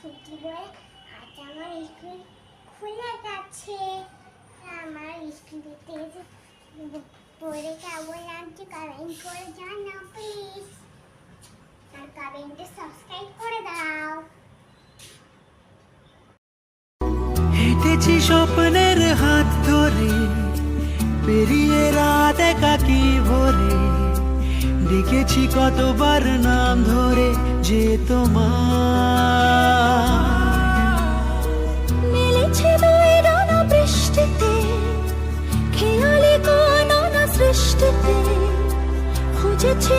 ছুটি বলে আজ আমার স্কুল খুলে গেছে। আমার স্কুল যেতে এসে পড়ে কেমন লাগছে কমেন্ট করে জানাও প্লিজ, আর কমেন্টে সাবস্ক্রাইব করে দাও। হেঁটেছি স্বপ্নের হাত ধরে, পেরিয়ে রাত একাকি ভরে, ডেকেছি কতবার নাম ধরে যে তোমার। মিলেছে দুই ডানা বৃষ্টিতে, খেয়ালি কোন না সৃষ্টিতে, খুঁজেছি